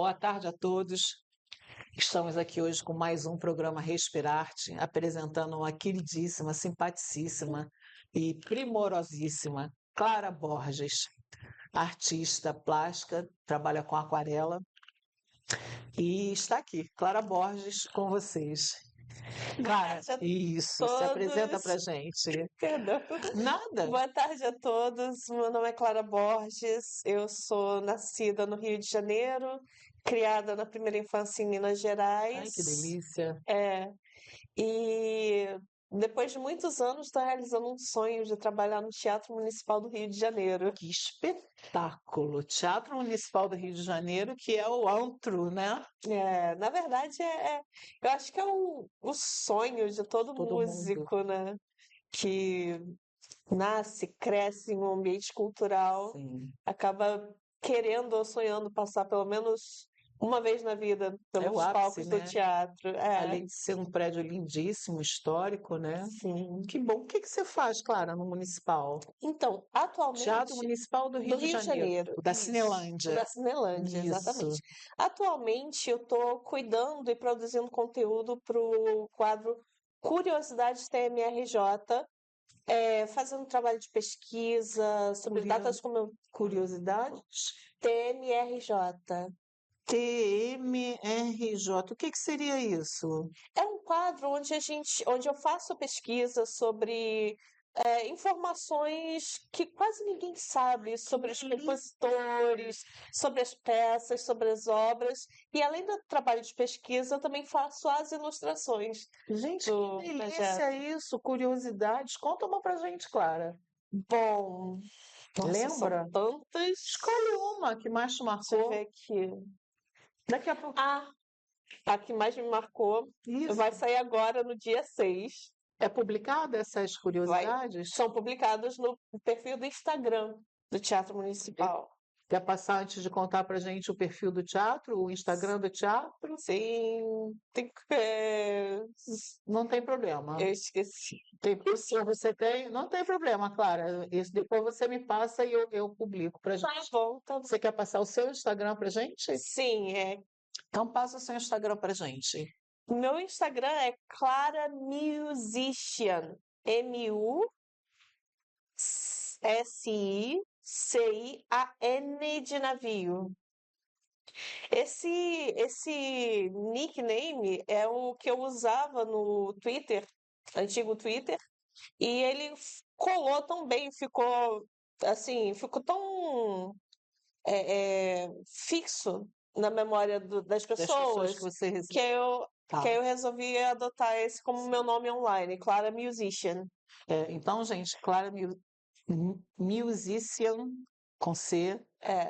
Boa tarde a todos. Estamos aqui hoje com mais um programa Respirarte, apresentando uma queridíssima, simpaticíssima e primorosíssima Clara Borges, artista plástica, trabalha com aquarela e está aqui, Clara Borges, com vocês. Clara, Boa tarde a isso, se apresenta todos. pra gente. Perdão. Nada. Boa tarde a todos. Meu nome é Clara Borges. Eu sou nascida no Rio de Janeiro, criada na primeira infância em Minas Gerais. Ai, que delícia. E depois de muitos anos estou realizando um sonho de trabalhar no Teatro Municipal do Rio de Janeiro. Que espetáculo! Teatro Municipal do Rio de Janeiro, que é o antro, né? Na verdade, eu acho que é o sonho de todo Todo músico, né? Que nasce, cresce em um ambiente cultural, Sim. acaba querendo ou sonhando passar pelo menos uma vez na vida É o pelos ápice, palcos do né? teatro. Além de ser um prédio lindíssimo, histórico, né? Sim. Que bom. O que que você faz, Clara, no Municipal? Então, Teatro atualmente, Municipal do do Rio de Rio de Janeiro, Janeiro, o da isso, Cinelândia. da Cinelândia, Isso. exatamente. Atualmente, eu estou cuidando e produzindo conteúdo para o quadro Curiosidades TMRJ, fazendo trabalho de pesquisa sobre datas Curiosidades? TMRJ. TMRJ. O que que seria isso? É um quadro onde eu faço pesquisa sobre informações que quase ninguém sabe sobre os compositores, sobre as peças, sobre as obras. E além do trabalho de pesquisa, eu também faço as ilustrações Gente, do que delícia projeto. isso! Curiosidades. Conta uma pra gente, Clara. Bom, nossa, são Lembra? tantas. Escolhe uma que mais te Deixa eu marcou. ver aqui. Daqui a pouco. A que mais me marcou Isso. vai sair agora no dia 6. É publicada essas curiosidades? São publicados no perfil do Instagram do Teatro Municipal. Quer passar antes de contar pra gente o perfil do teatro, o Instagram do teatro? Sim, Não tem problema. eu esqueci. Se você tem, não tem problema, Clara. Isso depois você me passa e eu publico pra Tá gente. bom, tá bom. Você quer passar o seu Instagram pra gente? Sim, Então passa o seu Instagram pra gente. meu Instagram é Clara Musician. Musician de navio. Esse nickname é o que eu usava no Twitter, antigo Twitter, e ele colou tão bem, ficou assim, ficou tão fixo na memória das Das pessoas pessoas que você que eu, Tá. que eu resolvi adotar esse como meu nome online, Clara Musician. Então, gente, Clara Musician com C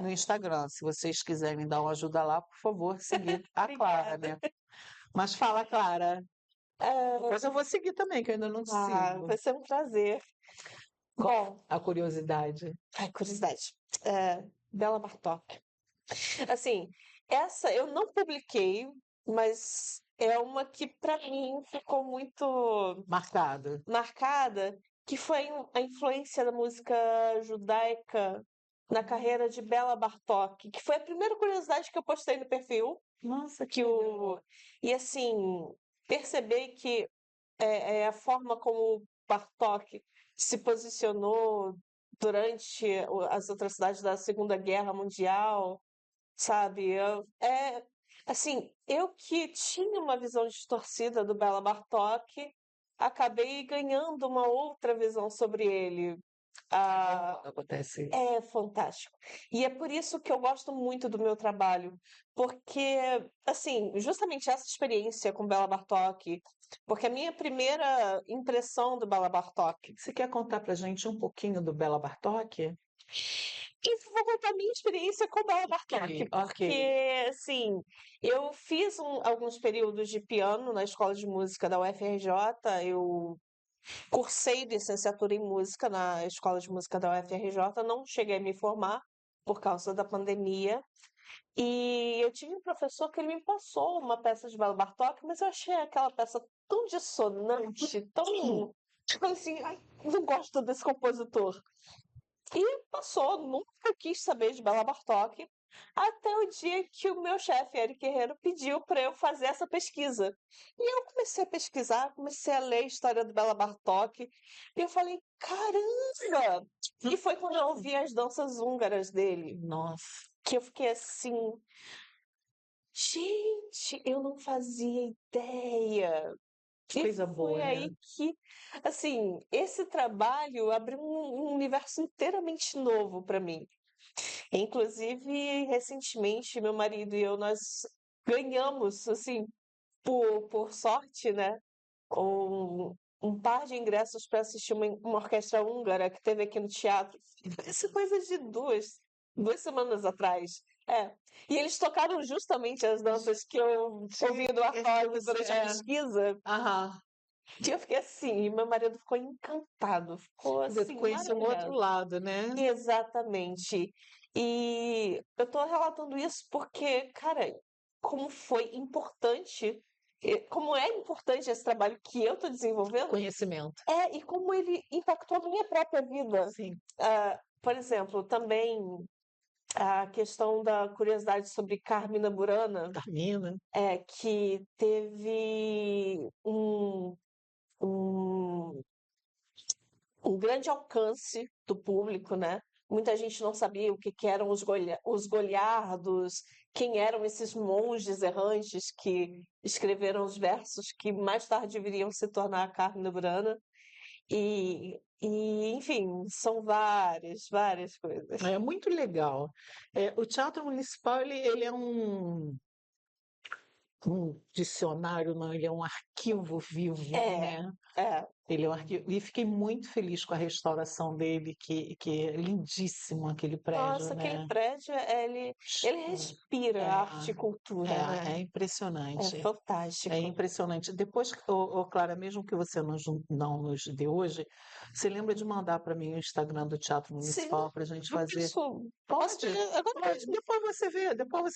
no Instagram. Se vocês quiserem dar uma ajuda lá, por favor, seguir a Clara, né? Mas fala, Clara. Depois eu vou seguir também, que eu ainda não te sigo. Vai ser um prazer. Bom, A curiosidade. curiosidade. Bela Bartók. Assim, essa eu não publiquei, mas é uma que para mim ficou muito Marcado. marcada, que foi a influência da música judaica na carreira de Bela Bartók, que foi a primeira curiosidade que eu postei no perfil. Nossa, E assim, perceber que é a forma como o Bartók se posicionou durante as atrocidades da Segunda Guerra Mundial, sabe? Assim, eu que tinha uma visão distorcida do Bela Bartók, acabei ganhando uma outra visão sobre ele. acontece isso. É fantástico. E é por isso que eu gosto muito do meu trabalho, porque, assim, justamente essa experiência com Bela Bartók, porque a minha primeira impressão do Bela Bartók. Você quer contar pra gente um pouquinho do Bela Bartók? E vou contar a minha experiência com Bela Bartók, porque, assim, eu fiz alguns períodos de piano na escola de música da UFRJ, eu cursei licenciatura em música na escola de música da UFRJ, não cheguei a me formar por causa da pandemia. E eu tive um professor que ele me passou uma peça de Bela Bartók, mas eu achei aquela peça tão dissonante, tão. Tipo assim, ai, não gosto desse compositor. E passou, nunca quis saber de Bela Bartók. Até o dia que o meu chefe, Eric Guerreiro, pediu para eu fazer essa pesquisa. E eu comecei a pesquisar, comecei a ler a história do Bela Bartók, e eu falei, caramba! E foi quando eu ouvi as danças húngaras dele, Nossa, que eu fiquei assim, gente, eu não fazia ideia. que E coisa foi boa, né? aí que, assim, esse trabalho abriu um universo inteiramente novo para mim. Inclusive, recentemente, meu marido e eu, nós ganhamos, assim, por sorte, né? Um par de ingressos para assistir uma orquestra húngara que teve aqui no teatro. Isso é coisa de duas semanas atrás. É. E eles tocaram justamente as danças que eu ouvi do Bartók durante a pesquisa. Aham. E eu fiquei assim, e meu marido ficou encantado, ficou Você assim, conhece um outro maravilhado. lado, né? Exatamente. E eu tô relatando isso porque, cara, como foi importante, como é importante esse trabalho que eu tô desenvolvendo, Conhecimento. e como ele impactou a minha própria vida. Sim. Por exemplo, também a questão da curiosidade sobre Carmina Burana, Carmina. que teve um um grande alcance do público, né? Muita gente não sabia o que eram os goliardos, quem eram esses monges errantes que escreveram os versos que mais tarde viriam se tornar a Carmen Burana. Enfim, são várias coisas. É muito legal. O Teatro Municipal, ele é um dicionário, não, ele é um arquivo vivo, É, né? é. Ele é um arquivo. E fiquei muito feliz com a restauração dele, que é lindíssimo aquele prédio, Nossa, aquele né? prédio, ele respira arte e cultura, né? É É impressionante. É fantástico. impressionante. Depois, Clara, mesmo que você não nos dê hoje, você lembra de mandar para mim o Instagram do Teatro Sim, Municipal para a gente eu fazer? posso Pode, pegar agora pode. mesmo. Depois você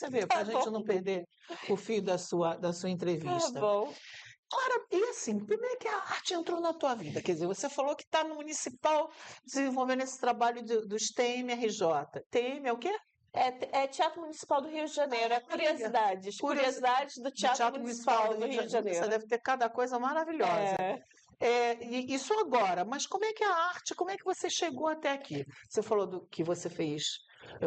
vê, para Tá a gente bom, não perder o fio da sua tá entrevista. bom. Clara, e assim, como é que a arte entrou na tua vida? Quer dizer, você falou que está no Municipal desenvolvendo esse trabalho dos TMRJ. TM é o quê? É Teatro Municipal do Rio de Janeiro, é Curiosidade curiosidades do do Teatro Teatro Municipal Municipal do do Rio de Rio de Janeiro. Você Janeiro. deve ter cada coisa maravilhosa. É, E isso agora, mas como é que a arte, como é que você chegou até aqui? Você falou que você fez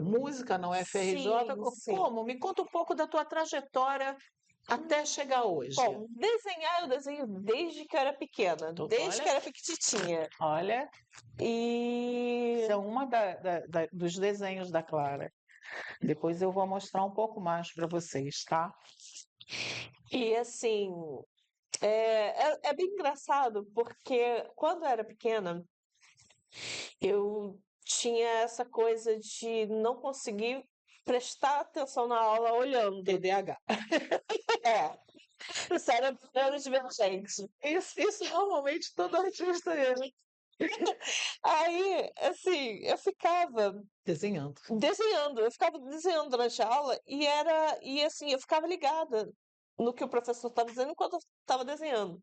música na UFRJ. sim, sim. Como? Me conta um pouco da tua trajetória até chegar hoje. Bom, desenhar eu desenho desde que eu era pequena, desde que Olha, eu era pequititinha. olha, E, isso é uma dos desenhos da Clara. Depois eu vou mostrar um pouco mais para vocês, tá? e assim, é bem engraçado, porque quando eu era pequena, eu tinha essa coisa de não conseguir prestar atenção na aula olhando. TDAH. É, cérebro divergente. Isso normalmente todo artista é. Aí, assim, Desenhando. eu ficava desenhando durante a aula e assim, eu ficava ligada no que o professor estava dizendo enquanto eu estava desenhando.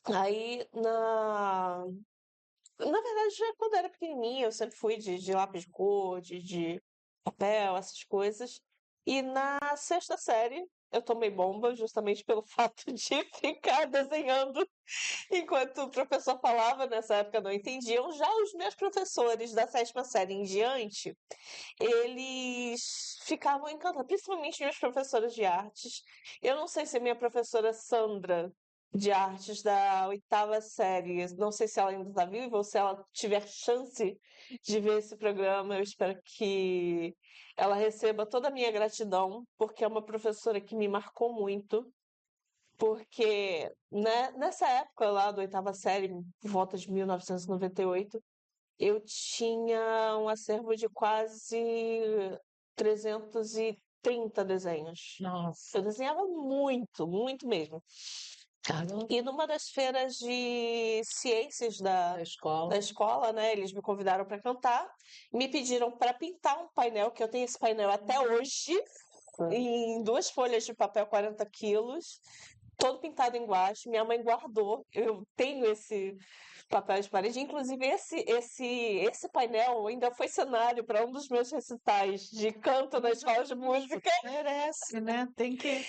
Aí, na verdade, já quando eu era pequenininha, eu sempre fui de lápis de cor, de papel, essas coisas. E na sexta série, eu tomei bomba justamente pelo fato de ficar desenhando enquanto o professor falava. Nessa época não entendiam. Já os meus professores da sétima série em diante, eles ficavam encantados, principalmente meus professores de artes. Eu não sei se a minha professora Sandra, de artes da oitava série, não sei se ela ainda está viva ou se ela tiver chance de ver esse programa, eu espero que ela receba toda a minha gratidão, porque é uma professora que me marcou muito. Porque, né, nessa época lá da oitava série, por volta de 1998, eu tinha um acervo de quase 330 desenhos. Eu Nossa, desenhava muito, muito mesmo. caramba, E numa das feiras de ciências da da escola. escola, né, eles me convidaram para cantar, me pediram para pintar um painel, que eu tenho esse painel até hoje, em duas folhas de papel 40 quilos, todo pintado em guache. Minha mãe guardou. Eu tenho papel de parede. Inclusive, esse painel ainda foi cenário para um dos meus recitais de canto na escola de música. Merece, né? Tem que.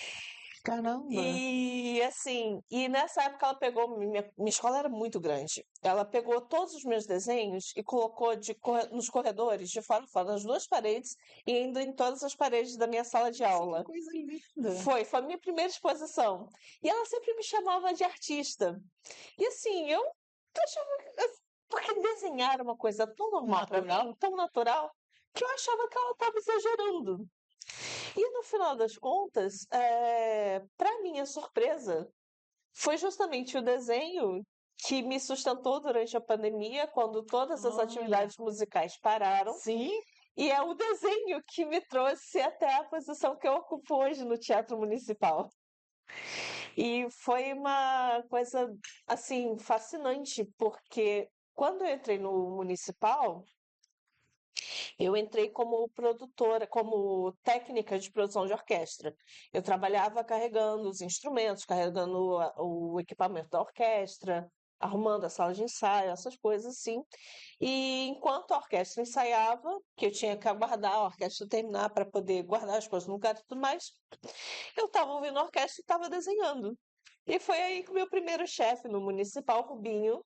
Caramba! E assim, e nessa época ela pegou, minha escola era muito grande. Ela pegou todos os meus desenhos e colocou nos corredores, de fora a fora, nas duas paredes e ainda em todas as paredes da minha sala de Nossa, aula. que coisa linda! Foi a minha primeira exposição. E ela sempre me chamava de artista. E assim, eu achava. Porque desenhar era uma coisa tão normal para mim, tão natural, que eu achava que ela estava exagerando. E no final das contas, para minha surpresa, foi justamente o desenho que me sustentou durante a pandemia, quando todas as Olha. atividades musicais pararam. Sim, E é o desenho que me trouxe até a posição que eu ocupo hoje no Teatro Municipal. E foi uma coisa, assim, fascinante, porque quando eu entrei no Municipal, eu entrei como produtora, como técnica de produção de orquestra. Eu trabalhava carregando os instrumentos, carregando o equipamento da orquestra, arrumando a sala de ensaio, essas coisas assim. E enquanto a orquestra ensaiava, que eu tinha que aguardar a orquestra terminar para poder guardar as coisas no lugar e tudo mais, eu estava ouvindo a orquestra e estava desenhando. E foi aí que o meu primeiro chefe no Municipal, Rubinho,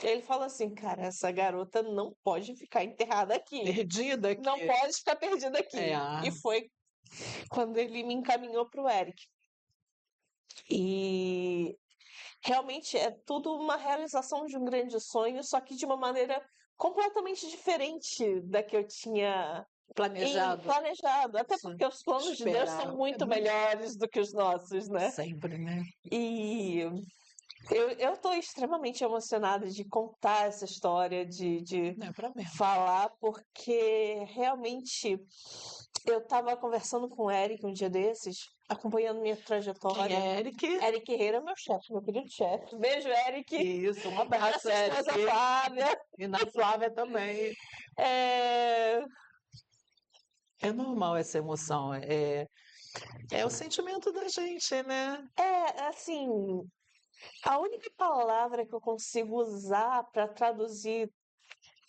ele falou assim, cara, essa garota não pode ficar enterrada aqui. perdida aqui. Não pode ficar perdida aqui. É. E foi quando ele me encaminhou para o Eric. E realmente é tudo uma realização de um grande sonho, só que de uma maneira completamente diferente da que eu tinha Planejado. Até Sim. porque os planos de Deus são Esperar. muito melhores do que os nossos, né? Sempre, né? E eu estou extremamente emocionada de contar essa história, de Não é pra mim. falar, porque realmente eu estava conversando com o Eric um dia desses, acompanhando minha Quem trajetória. é Eric? Eric Herrera, meu chefe, meu querido chefe. Beijo, Eric. Isso, um abraço, Essa esposa Eric. Flávia. E na Flávia também. É, É normal essa emoção. É o sentimento da gente, né? assim, a única palavra que eu consigo usar para traduzir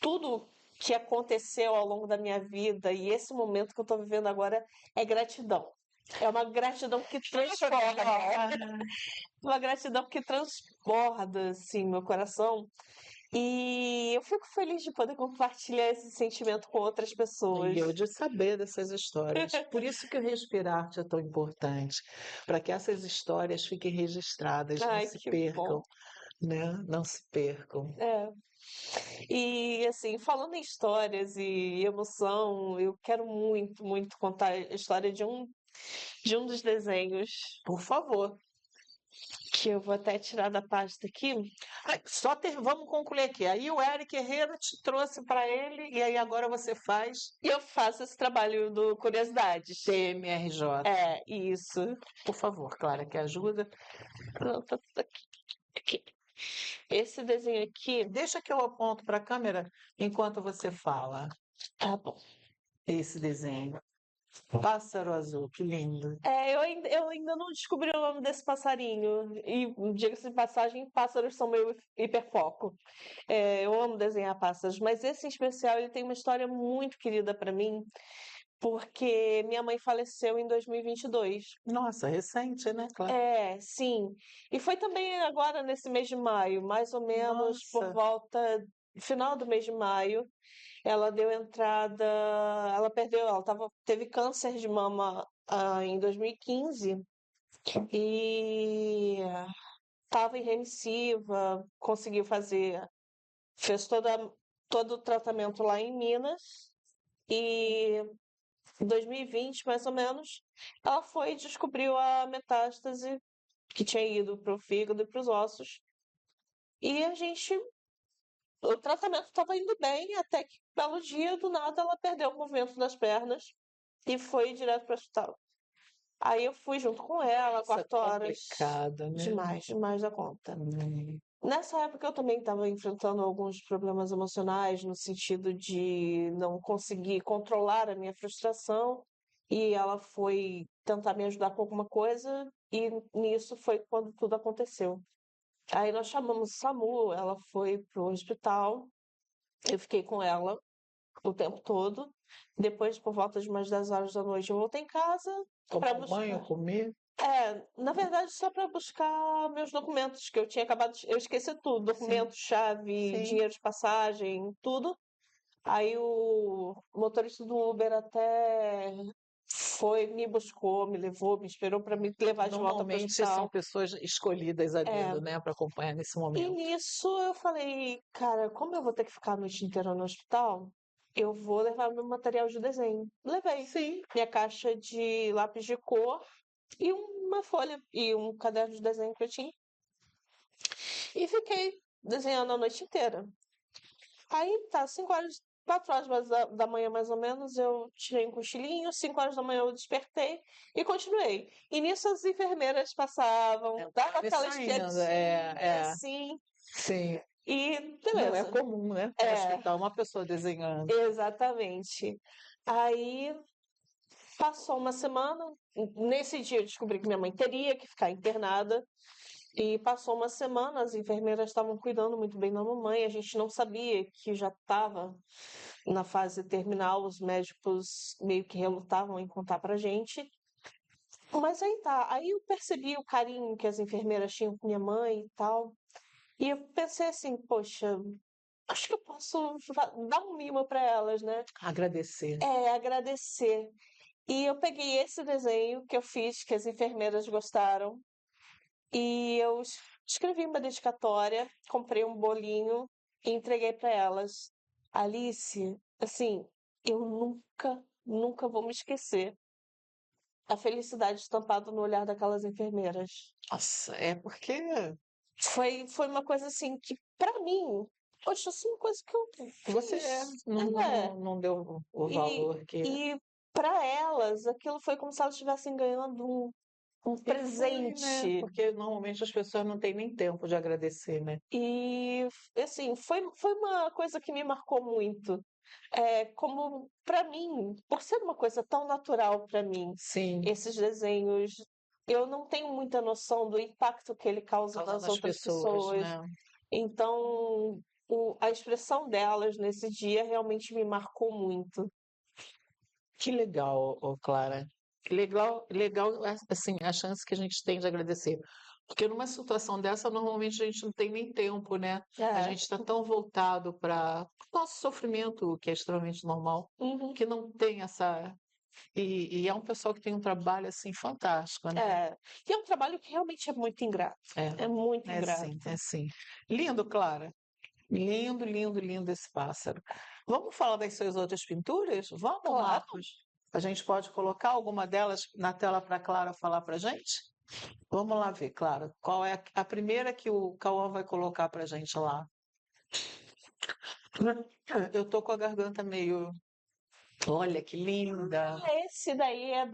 tudo que aconteceu ao longo da minha vida e esse momento que eu estou vivendo agora é gratidão. É uma gratidão que transborda, uma gratidão que transborda, assim, meu coração. E eu fico feliz de poder compartilhar esse sentimento com outras pessoas. E eu de saber dessas histórias. Por isso que o Respirarte é tão importante, para que essas histórias fiquem registradas, não Ai, se que percam, bom. né? Não se percam. É. E assim, falando em histórias e emoção, eu quero muito, muito contar a história de um dos desenhos Por favor. que eu vou até tirar da pasta aqui. Vamos concluir aqui. Aí o Eric Herrera te trouxe para ele, e aí agora você faz E eu faço esse trabalho do Curiosidades. TMRJ. É, isso. Por favor, Clara, que ajuda. Não, tá tudo aqui. Aqui. Esse desenho aqui, Deixa que eu aponto para a câmera enquanto você fala. tá bom. Esse desenho. Pássaro azul, que lindo. Eu ainda não descobri o nome desse passarinho. E, diga-se de passagem, pássaros são meu hiperfoco. Eu amo desenhar pássaros, mas esse em especial ele tem uma história muito querida para mim, porque minha mãe faleceu em 2022. Nossa, recente, né, Clara? Sim. E foi também agora nesse mês de maio, mais ou menos por Nossa. volta final do mês de maio. Ela deu entrada, teve câncer de mama em 2015 e estava irremissiva, fez todo o tratamento lá em Minas e em 2020, mais ou menos, ela foi e descobriu a metástase que tinha ido para o fígado e para os ossos. E o tratamento estava indo bem, até que, belo dia, do nada, ela perdeu o movimento das pernas e foi direto para o hospital. Aí eu fui junto com ela, Nossa, 4 horas. complicado, né? Demais, demais da conta. Hum. Nessa época eu também estava enfrentando alguns problemas emocionais, no sentido de não conseguir controlar a minha frustração, e ela foi tentar me ajudar com alguma coisa, e nisso foi quando tudo aconteceu. Aí nós chamamos o SAMU, ela foi pro hospital, eu fiquei com ela o tempo todo. Depois, por volta de umas 10 horas da noite, eu voltei em casa para Tomar um banho, buscar. comer? Na verdade, só para buscar meus documentos, que eu tinha acabado eu esqueci tudo, Sim, documento, chave, sim. dinheiro de passagem, tudo. Aí o motorista do Uber até foi, me buscou, me levou, me esperou para me levar de volta para o Normalmente são hospital. pessoas escolhidas a É, dedo, né, para acompanhar nesse e momento. nisso eu falei, cara, como eu vou ter que ficar a noite inteira no hospital, eu vou levar meu material de desenho. Levei Sim. minha caixa de lápis de cor e uma folha e um caderno de desenho que eu tinha. E fiquei desenhando a noite inteira. Aí tá, 5 horas, 4 horas da manhã mais ou menos, eu tirei um cochilinho, 5 horas da manhã eu despertei e continuei. E nisso as enfermeiras passavam, dava Me aquela saindo, espiadinha assim, sim. e Não é beleza. comum, né? No É, hospital, uma pessoa desenhando. exatamente. Aí passou uma semana, nesse dia eu descobri que minha mãe teria que ficar internada. E passou uma semana, as enfermeiras estavam cuidando muito bem da mamãe, a gente não sabia que já estava na fase terminal, os médicos meio que relutavam em contar pra gente. Mas aí tá, aí eu percebi o carinho que as enfermeiras tinham com minha mãe e tal. E eu pensei assim, poxa, acho que eu posso dar um mimo para elas, né? Agradecer. Agradecer. E eu peguei esse desenho que eu fiz, que as enfermeiras gostaram, e eu escrevi uma dedicatória, comprei um bolinho e entreguei para elas. Alice, assim, eu nunca vou me esquecer a felicidade estampada no olhar daquelas enfermeiras. Nossa, é porque Foi uma coisa assim que, para mim, poxa, assim, uma coisa que eu você fiz. não deu o E, valor que. e para elas, aquilo foi como se elas estivessem ganhando um E foi, né? presente. Porque normalmente as pessoas não têm nem tempo de agradecer, né? E, assim, foi uma coisa que me marcou muito. Como, para mim, por ser uma coisa tão natural para mim, Sim, esses desenhos, eu não tenho muita noção do impacto que ele causa causando nas as outras pessoas, pessoas. né? Então, a expressão delas nesse dia realmente me marcou muito. Que legal, ô Clara. Que legal, legal, assim, a chance que a gente tem de agradecer. Porque numa situação dessa, normalmente a gente não tem nem tempo, né? A É, gente está tão voltado para o nosso sofrimento, que é extremamente normal, uhum, que não tem essa. E é um pessoal que tem um trabalho, assim, fantástico, né? é. E é um trabalho que realmente é muito ingrato. É muito É sim, ingrato. é sim. Lindo, Clara. Lindo, lindo, lindo esse pássaro. Vamos falar das suas outras pinturas? Vamos, Claro. Marcos? A gente pode colocar alguma delas na tela para a Clara falar para a gente? Vamos lá ver, Clara. Qual é a primeira que o Cauã vai colocar para a gente lá? Eu tô com a garganta meio. Olha que linda! Esse daí é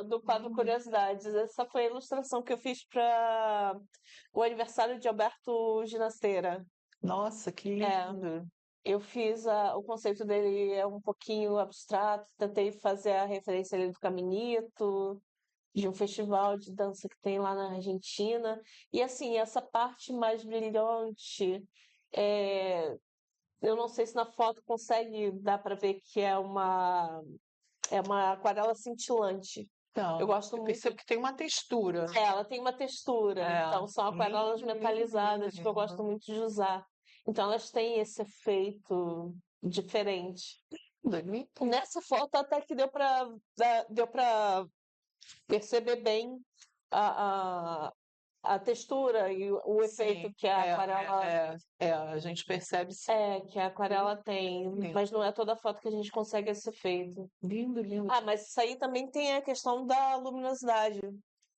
do quadro Curiosidades. Essa foi a ilustração que eu fiz para o aniversário de Alberto Ginastera. Nossa, que É, lindo! eu fiz o conceito dele é um pouquinho abstrato, tentei fazer a referência ali do Caminito, de um festival de dança que tem lá na Argentina. E assim, essa parte mais brilhante, é, eu não sei se na foto consegue dar para ver que é uma aquarela cintilante. Eu Então, gosto eu muito. percebo que tem uma textura. Ela tem uma textura, É, então são aquarelas lindo, lindo, lindo, metalizadas que eu gosto lindo. muito de usar. Então elas têm esse efeito diferente. Lindo, lindo. Nessa foto até que deu para perceber bem a, a, a textura e o efeito Sim, que a aquarela a gente percebe sim. tem, Lindo, mas não é toda foto que a gente consegue esse efeito. lindo, lindo. Ah, mas isso aí também tem a questão da luminosidade.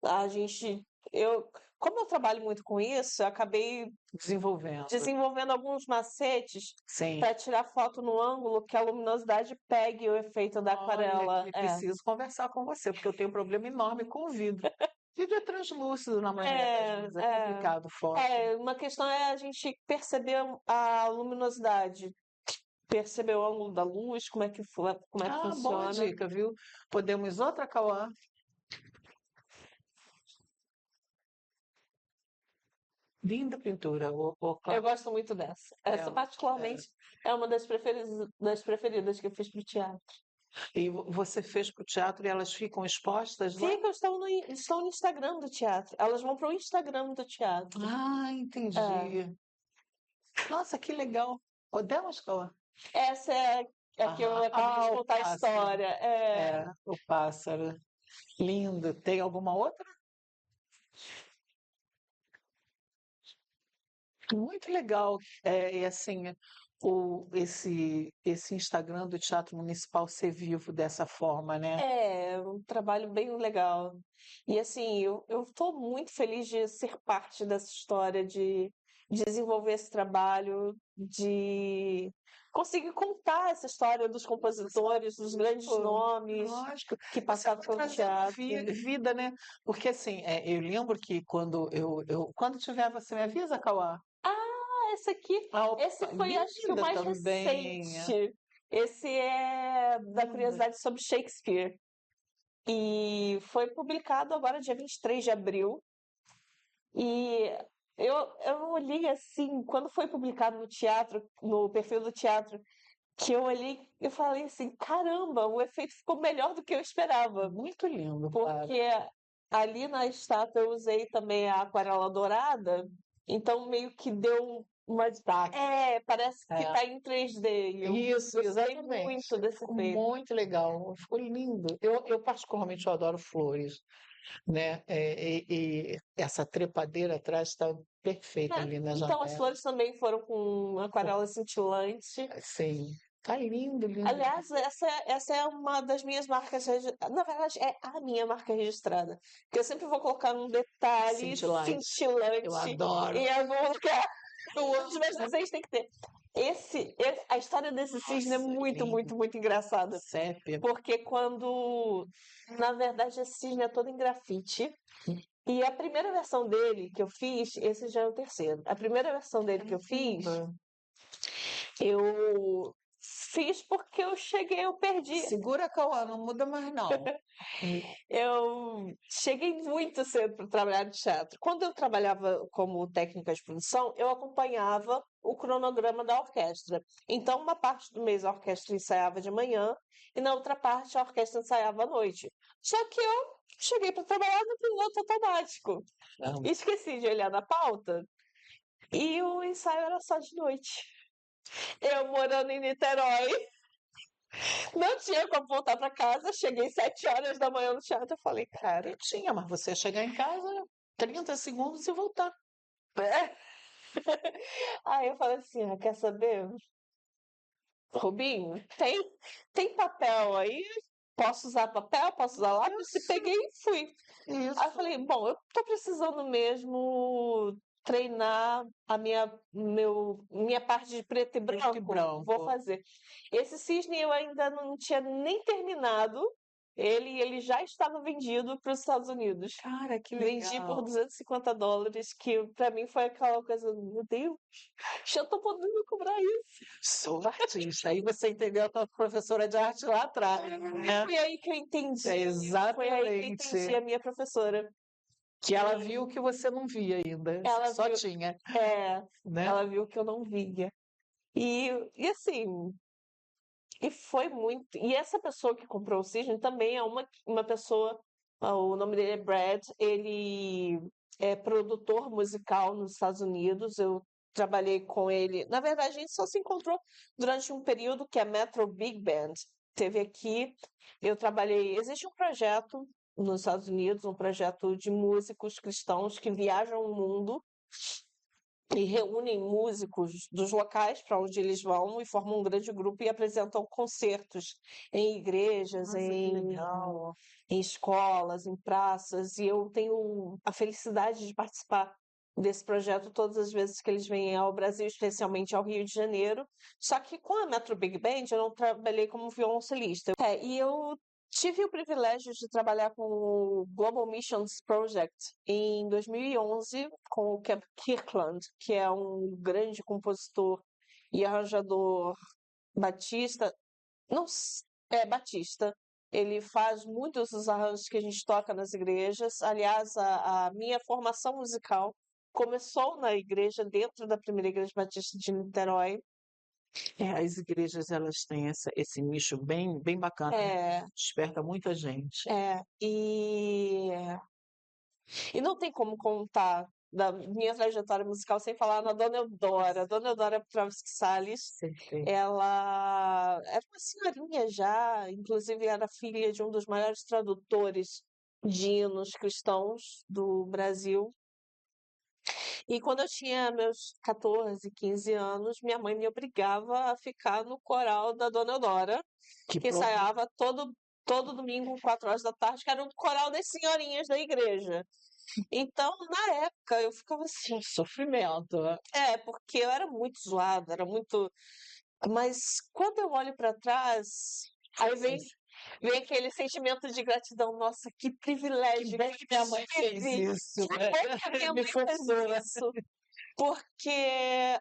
A gente, eu, como eu trabalho muito com isso, eu acabei Desenvolvendo. desenvolvendo alguns macetes Sim. para tirar foto no ângulo que a luminosidade pegue o efeito da Olha, aquarela. que preciso conversar com você, porque eu tenho um problema enorme com o vidro. Vidro é translúcido na maioria das É, vezes, é é, complicado foto. uma questão é a gente perceber a luminosidade, perceber o ângulo da luz, como é que Ah, boa funciona. dica, viu? Podemos outra, Cauã? Linda pintura, Eu Cláudia. gosto muito dessa. Essa, É. particularmente, é uma das preferidas que eu fiz para o teatro. E você fez para o teatro e elas ficam expostas lá? Ficam, estão no Instagram do teatro. Elas vão para o Instagram do teatro. Ah, É. entendi. Nossa, que legal. Podemos, Cauã? Essa é a que eu acabei de O contar a pássaro. história. É, o pássaro. Lindo. Tem alguma outra? Muito legal. E assim, esse Instagram do Teatro Municipal ser vivo dessa forma, né? É um trabalho bem legal. E assim, eu estou muito feliz de ser parte dessa história, de desenvolver esse trabalho, de conseguir contar essa história dos compositores, dos grandes Pô, nomes lógico. que Você passaram vai pelo trazendo teatro. vida, né? Porque assim, eu lembro que quando quando tiver, você me avisa, Cauã? Ah, esse aqui, esse Opa, foi acho que o linda mais também. recente. Esse é da Linda. curiosidade sobre Shakespeare. E foi publicado agora dia 23 de abril. E eu olhei assim, quando foi publicado no teatro, no perfil do teatro, que eu olhei, eu falei assim, caramba, o efeito ficou melhor do que eu esperava. Muito lindo, claro. Porque ali na estátua eu usei também a aquarela dourada, então meio que deu uma Destaque. parece que É. tá em 3D. E eu Isso, gostei exatamente. muito desse Ficou efeito. muito legal, ficou lindo. Eu particularmente eu adoro flores, né? E essa trepadeira atrás está perfeita ali na Então as janela. flores também foram com aquarela cintilante. Sim, tá lindo, lindo. Aliás, essa é uma das minhas marcas registradas. Na verdade, é a minha marca registrada. Porque eu sempre vou colocar um detalhe Cintilante. Eu cintilante adoro. em algum lugar. Os meus desenhos tem que ter. A história desse cisne é Nossa, muito, lindo. muito, muito engraçada. Sépia. Porque quando, na verdade, esse cisne é todo em grafite. E a primeira versão dele que eu fiz, esse já é o terceiro. A primeira versão dele que eu fiz, eu fiz porque eu perdi. Segura, Cauã, não muda mais não. Eu cheguei muito cedo para trabalhar no teatro. Quando eu trabalhava como técnica de produção, eu acompanhava o cronograma da orquestra. Então, uma parte do mês a orquestra ensaiava de manhã e na outra parte a orquestra ensaiava à noite. Só que eu cheguei para trabalhar no piloto automático. Não. Esqueci de olhar na pauta e o ensaio era só de noite. Eu morando em Niterói, não tinha como voltar para casa. Cheguei 7 horas da manhã no teatro. Eu falei, cara, Eu tinha, mas você ia chegar em casa 30 segundos e voltar. é. Aí eu falei assim, quer saber, Rubinho, tem papel aí? Posso usar papel? Posso usar lápis? E peguei e fui. Aí eu Isso. falei, bom, eu tô precisando mesmo treinar a minha parte de preto e Preto e branco. Vou branco. fazer. Esse cisne eu ainda não tinha nem terminado. Ele já estava vendido para os Estados Unidos. Cara, que Vendi por legal. $250, que pra mim foi aquela coisa, meu Deus, já tô podendo cobrar isso. Sou artista. Aí você entendeu a tua professora de arte lá atrás, né? Foi aí que eu entendi. Foi aí que eu entendi Exatamente. a minha professora. Que ela viu que você não via ainda, Ela só viu, tinha, é, né? ela viu que eu não via. E assim, e foi muito. E essa pessoa que comprou o cisne também é uma pessoa, o nome dele é Brad, ele é produtor musical nos Estados Unidos. Eu trabalhei com ele. Na verdade, a gente só se encontrou durante um período que a Metro Big Band teve aqui. Eu trabalhei. Existe um projeto nos Estados Unidos, um projeto de músicos cristãos que viajam o mundo e reúnem músicos dos locais para onde eles vão e formam um grande grupo e apresentam concertos em igrejas, Nossa, que legal. em escolas, em praças. E eu tenho a felicidade de participar desse projeto todas as vezes que eles vêm ao Brasil, especialmente ao Rio de Janeiro. Só que com a Metro Big Band eu não trabalhei como violoncelista. E eu tive o privilégio de trabalhar com o Global Missions Project em 2011 com o Kemp Kirkland, que é um grande compositor e arranjador batista. Não, é batista. Ele faz muitos dos arranjos que a gente toca nas igrejas. Aliás, a minha formação musical começou na igreja, dentro da primeira igreja batista de Niterói. As igrejas, elas têm esse nicho bem bacana, né? É, Desperta muita gente. e não tem como contar da minha trajetória musical sem falar na Dona Eudora. Dona Eudora Petrovski Salles, Perfeito. ela era uma senhorinha já, inclusive era filha de um dos maiores tradutores de hinos cristãos do Brasil. E quando eu tinha meus 14, 15 anos, minha mãe me obrigava a ficar no coral da Dona Eudora, que pronto. ensaiava todo domingo, 4 horas da tarde, que era um coral das senhorinhas da igreja. Então, na época, eu ficava assim, Sofrimento. porque eu era muito zoada, era muito. Mas quando eu olho para trás, aí vem aquele sentimento de gratidão. Nossa, que Que privilégio bom que minha mãe fez tive. isso. Que bom que a minha Me mãe fez forçou. isso. Porque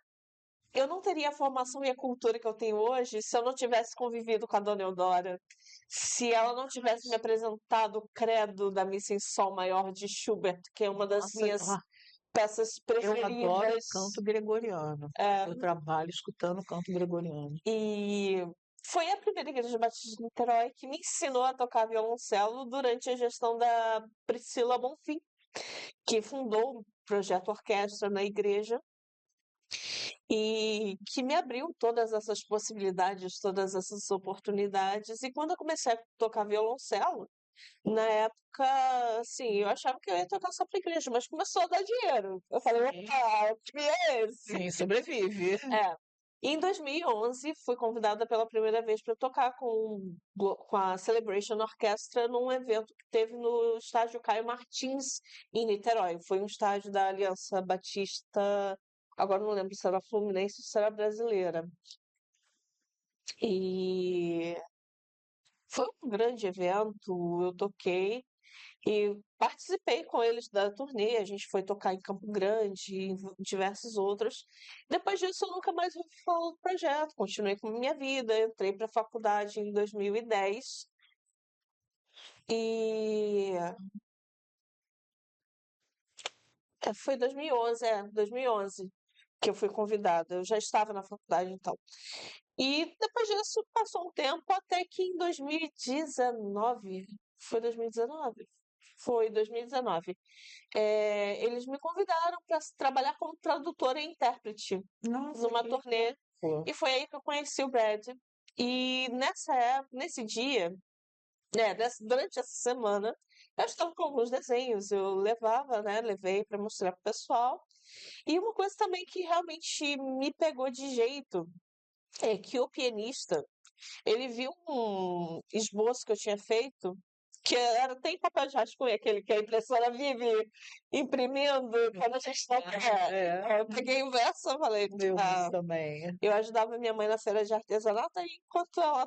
eu não teria a formação e a cultura que eu tenho hoje se eu não tivesse convivido com a Dona Eudora. Se ela não tivesse me apresentado o credo da Missa em Sol Maior de Schubert, que é uma das Nossa, minhas peças eu adoro preferidas. canto gregoriano. É, Eu trabalho escutando canto gregoriano. e foi a primeira igreja batista de Niterói que me ensinou a tocar violoncelo durante a gestão da Priscila Bonfim, que fundou o projeto orquestra na igreja e que me abriu todas essas possibilidades, todas essas oportunidades. E quando eu comecei a tocar violoncelo, na época, assim, eu achava que eu ia tocar só para igreja, mas começou a dar dinheiro. Eu falei, Sim. opa, o que é esse? Sim, sobrevive. É. Em 2011, fui convidada pela primeira vez para tocar com a Celebration Orchestra num evento que teve no estádio Caio Martins, em Niterói. Foi um estádio da Aliança Batista, agora não lembro se era Fluminense ou se era brasileira. E foi um grande evento, eu toquei. E participei com eles da turnê, a gente foi tocar em Campo Grande e em diversos outros. Depois disso, eu nunca mais ouvi falar do projeto, continuei com a minha vida, entrei para a faculdade em 2010 e foi 2011 que eu fui convidada. Eu já estava na faculdade então. E depois disso passou um tempo até que em 2019, foi 2019? Foi 2019. Eles me convidaram para trabalhar como tradutora e intérprete Nossa, numa que turnê. legal. E foi aí que eu conheci o Brad. E nessa época, nesse dia, durante essa semana, eu estava com alguns desenhos, eu levei para mostrar pro pessoal. E uma coisa também que realmente me pegou de jeito é que o pianista, ele viu um esboço que eu tinha feito, que tem papel de rascunho, aquele que a impressora vive imprimindo quando a gente toca. Eu peguei o verso e falei, Eu também. eu ajudava minha mãe na feira de artesanato e enquanto ela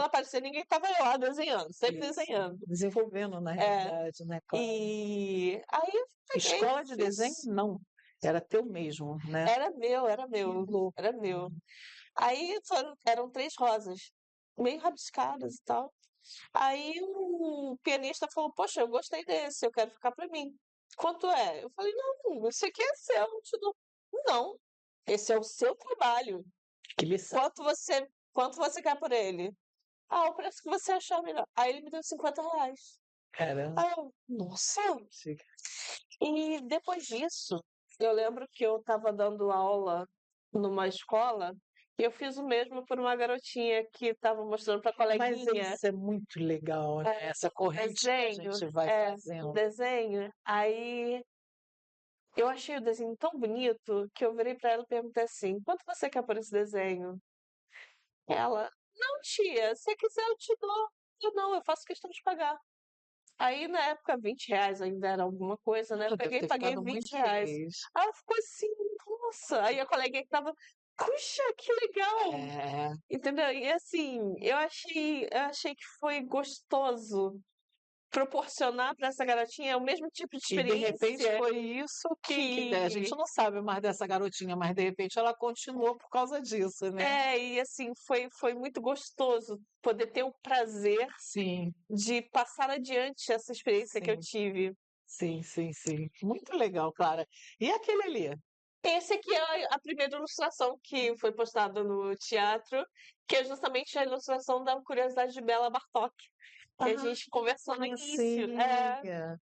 aparecia, ninguém estava lá desenhando, sempre Isso. desenhando. Desenvolvendo, na realidade, né? Claro. E aí eu peguei, Escola de desenho, não. Era teu mesmo, né? Era meu, Que louco. era meu. Aí eram 3 rosas, meio rabiscadas e tal. Aí o pianista falou, poxa, eu gostei desse, eu quero ficar para mim. Quanto é? Eu falei, não, esse aqui é seu, eu te dou. Não, esse é o seu trabalho. Que lição. Quanto você quer por ele? Ah, o preço que você achar melhor. Aí ele me deu R$ 50. Caramba. Aí eu, nossa! E depois disso, eu lembro que eu estava dando aula numa escola e eu fiz o mesmo por uma garotinha que estava mostrando para a Mas coleguinha. isso é muito legal, né? Essa corrente que a Desenho, gente vai o fazendo. desenho. Aí eu achei o desenho tão bonito que eu virei para ela e perguntei assim: quanto você quer por esse desenho? Ela, não, tia, se quiser eu te dou. Eu não, eu faço questão de pagar. Aí na época R$ 20 ainda era alguma coisa, né? Eu Deve peguei e ter paguei ficado muito R$ 20. feliz. Aí ela ficou assim, nossa. Aí a coleguinha que tava, puxa, que legal! É. Entendeu? E assim, eu achei que foi gostoso proporcionar para essa garotinha o mesmo tipo de E de repente experiência foi isso que a gente não sabe mais dessa garotinha, mas de repente ela continuou por causa disso, né? e assim, foi muito gostoso poder ter o prazer Sim, de passar adiante essa experiência que eu sim. tive. Sim, sim, sim. Muito legal, Clara. E aquele ali? Esse aqui é a primeira ilustração que foi postada no teatro, que é justamente a ilustração da Curiosidade de Bela Bartok, que a Ah, gente conversou no início. sim. É,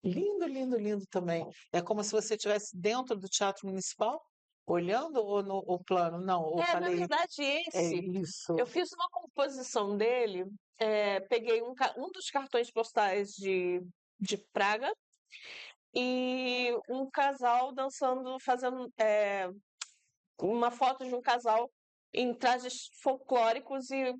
Lindo, lindo, lindo também. É como se você estivesse dentro do Teatro Municipal, olhando ou no o plano? Não, eu na falei, verdade, é esse, isso. eu fiz uma composição dele, peguei um dos cartões postais de Praga e um casal dançando, fazendo uma foto de um casal em trajes folclóricos e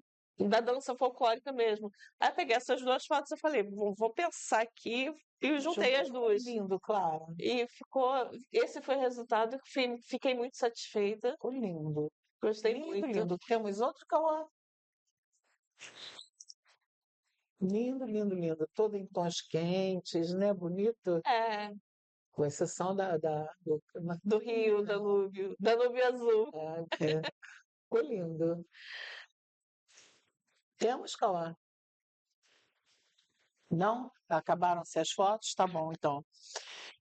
da dança folclórica mesmo. Aí eu peguei essas duas fotos e falei, vou pensar aqui e juntei as Ficou duas. lindo, Clara. E ficou, esse foi o resultado, fiquei muito satisfeita, Ficou lindo. gostei Lindo, muito. lindo. Temos outro Cauã. Lindo, lindo, lindo. Todo em tons quentes, né? Bonito. É, Com exceção do do Rio, Danúbio, Danúbio Azul. ficou lindo. Temos, Cauã? Não? Acabaram-se as fotos? Tá bom, então.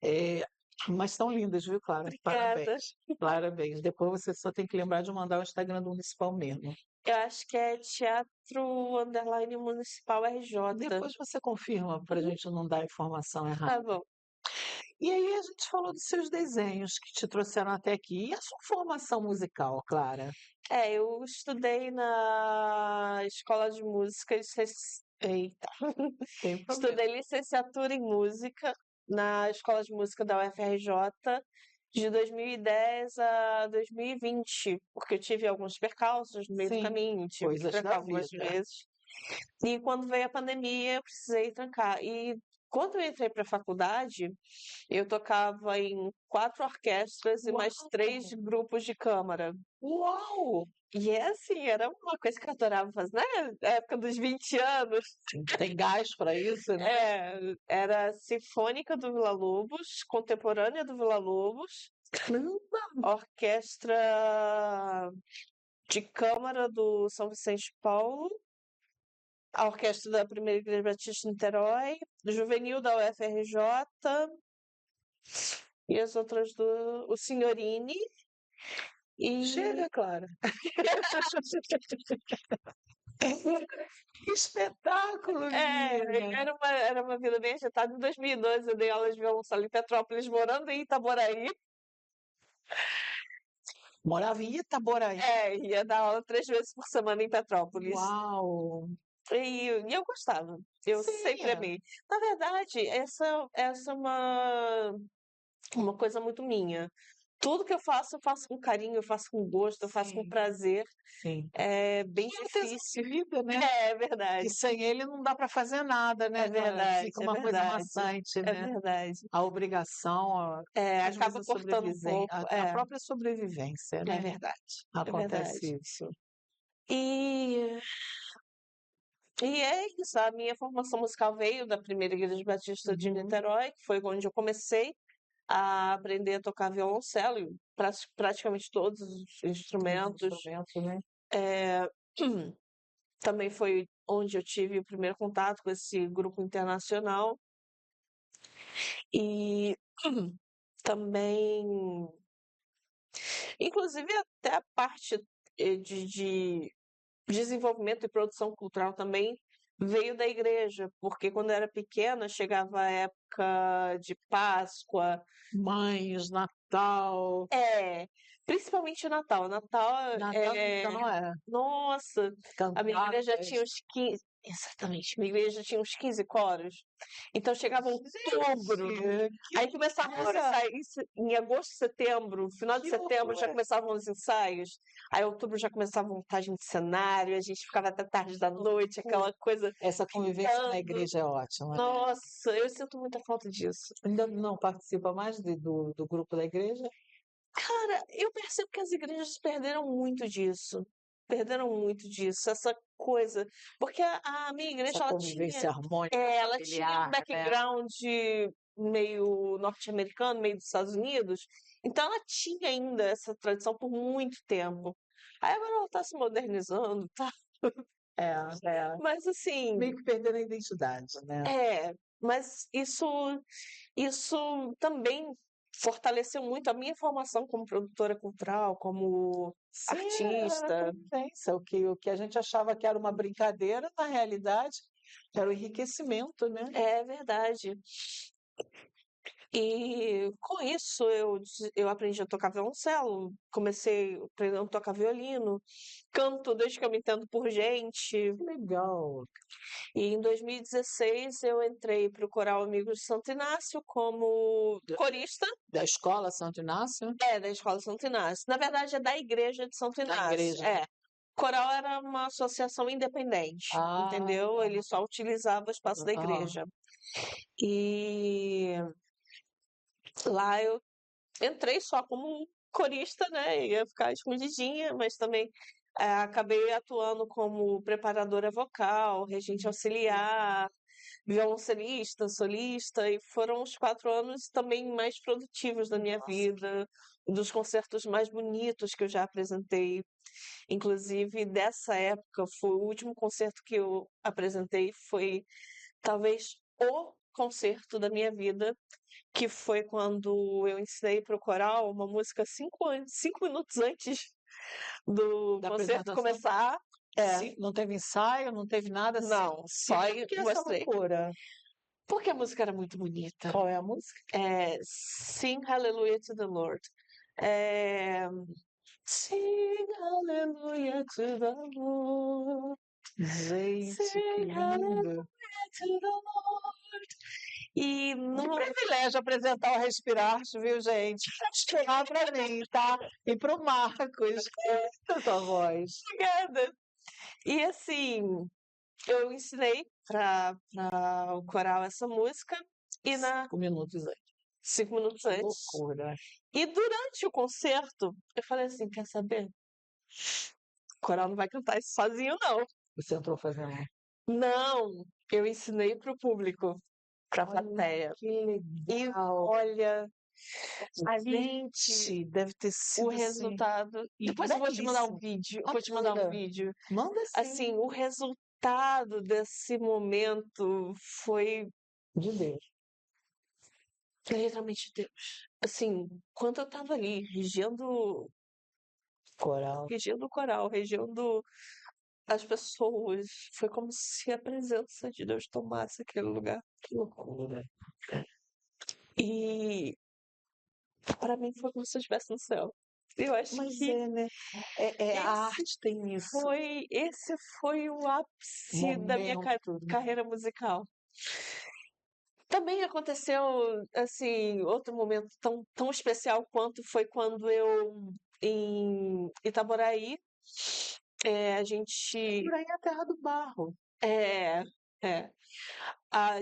É, mas estão lindas, viu, Clara? Obrigada. Parabéns. Parabéns. Depois você só tem que lembrar de mandar o Instagram do Municipal mesmo. Eu acho que é Teatro Underline Municipal RJ. Depois você confirma para a gente não dar a informação errada. Tá bom. E aí a gente falou dos seus desenhos que te trouxeram até aqui. E a sua formação musical, Clara? Eu estudei na escola de música, eita, Tem problema. estudei licenciatura em música na escola de música da UFRJ de 2010 a 2020, porque eu tive alguns percalços no meio do Sim, caminho, tive que coisas da trancar algumas vida. vezes. E quando veio a pandemia, eu precisei trancar. E quando eu entrei para a faculdade, eu tocava em 4 orquestras e mais Uau! 3 grupos de câmara. Uau! E é assim, era uma coisa que eu adorava fazer, né? Na época dos 20 anos. Tem gás para isso, né? Era Sinfônica do Villa-Lobos, Contemporânea do Villa-Lobos, Caramba! Orquestra de Câmara do São Vicente de Paulo, a Orquestra da Primeira Igreja Batista de Niterói, Juvenil da UFRJ e as outras o Signorini. E Chega, Clara. Que espetáculo, menina! era uma vida bem agitada. Em 2012, eu dei aula de violoncelo em Petrópolis, morando em Itaboraí. Morava em Itaboraí. Ia dar aula 3 vezes por semana em Petrópolis. Uau! E eu gostava. Eu Sim, sempre amei. Na verdade, essa é uma coisa muito minha. Tudo que eu faço com carinho, eu faço com gosto, eu faço com sim, prazer. sim. É bem E é um tesão de difícil. vida, né? É verdade. Que sem ele não dá para fazer nada, É né, Clara? verdade, Fica é uma coisa verdade. maçante, É né? verdade. A obrigação, às vezes Acaba cortando um pouco. a própria sobrevivência, É né? verdade. É verdade. Acontece isso. E, e é isso. A minha formação musical veio da Primeira Igreja Batista de Uhum. Niterói, que foi onde eu comecei a aprender a tocar violoncelo, e praticamente todos os Os instrumentos. instrumentos, né? Também foi onde eu tive o primeiro contato com esse grupo internacional. E também, inclusive, até a parte de desenvolvimento e produção cultural também veio da igreja, porque quando eu era pequena, chegava a época de Páscoa, Mães, Natal. principalmente Natal. Natal Natal, então, não é. nossa, a minha igreja já tinha Cantadas. uns 15, exatamente, minha igreja já tinha uns 15 coros. Então chegava outubro, Gente, que aí começavam os loucura! ensaios em agosto, setembro, final de Que setembro já loucura! começavam os ensaios. Aí outubro já começava a montagem de cenário, a gente ficava até tarde da noite, aquela coisa Essa convivência na pintando. igreja é ótima, né? Nossa, eu sinto muita falta disso. Ainda não participa mais do grupo da igreja? Cara, eu percebo que as igrejas perderam muito disso. Perderam muito disso, essa coisa. Porque a minha Essa igreja, convivência harmônica, ela tinha um familiar, né? background meio norte-americano, meio dos Estados Unidos. Então ela tinha ainda essa tradição por muito tempo. Aí agora ela tá se modernizando, tá? É, é. Mas assim, Meio que perdendo a identidade, né? Mas isso também fortaleceu muito a minha formação como produtora cultural, como Sim, era artista. tendência. O que a gente achava que era uma brincadeira, na realidade, era o enriquecimento, né? É verdade. E com isso eu aprendi a tocar violoncelo, comecei aprendendo a tocar violino, canto desde que eu me entendo por gente. Legal. E em 2016 eu entrei para o Coral Amigos de Santo Inácio como corista. Da escola Santo Inácio? É, da Escola Santo Inácio. Na verdade, é da Igreja de Santo Da Inácio. igreja. É. Coral era uma associação independente, Ah, entendeu? Ele só utilizava o espaço da ah, igreja. E lá eu entrei só como corista, né? Ia ficar escondidinha, mas também acabei atuando como preparadora vocal, regente auxiliar, violoncelista, solista, e foram os 4 anos também mais produtivos da minha nossa. vida, um dos concertos mais bonitos que eu já apresentei. Inclusive, dessa época, foi o último concerto que eu apresentei, foi talvez o concerto da minha vida, que foi quando eu ensinei para o coral uma música 5 minutos antes do Da concerto apresentação? começar. É, Sim, não teve ensaio, não teve nada assim. não, só E por que essa mostrei. loucura? Porque a música era muito bonita. Qual é a música? É, Sing Hallelujah to the Lord. É, Sing Hallelujah to the Lord. Gente, que Sing lindo. Hallelujah to the Lord. E Que no privilégio apresentar o Respirar-te, viu, gente? Esperar pra mim, tá? E pro Marcos. Eita, tua voz. Obrigada. E assim, eu ensinei para o coral essa música e 5 minutos antes. 5 minutos Que antes. loucura. E durante o concerto, eu falei assim, quer saber? O coral não vai cantar isso sozinho, não. Você entrou fazendo. Não, eu ensinei para o público, para a Olha, plateia. que E legal. olha, ali Gente, deve ter o sido assim. resultado. Depois eu vou te mandar um Belíssimo. vídeo. Eu Ah, vou te mandar um manda. vídeo. Manda sim. Assim, o resultado desse momento foi De Deus. literalmente Deus. Assim, quando eu tava ali, Coral. regendo o coral, regendo as pessoas, foi como se a presença de Deus tomasse aquele lugar. Que loucura. E para mim foi como se eu estivesse no céu. Eu acho Mas que é, né? A esse arte tem isso. esse foi o ápice da minha Momento, né? carreira musical. Também aconteceu, assim, outro momento tão especial quanto foi quando eu, em Itaboraí, a gente. Por aí é a terra do barro. É, é.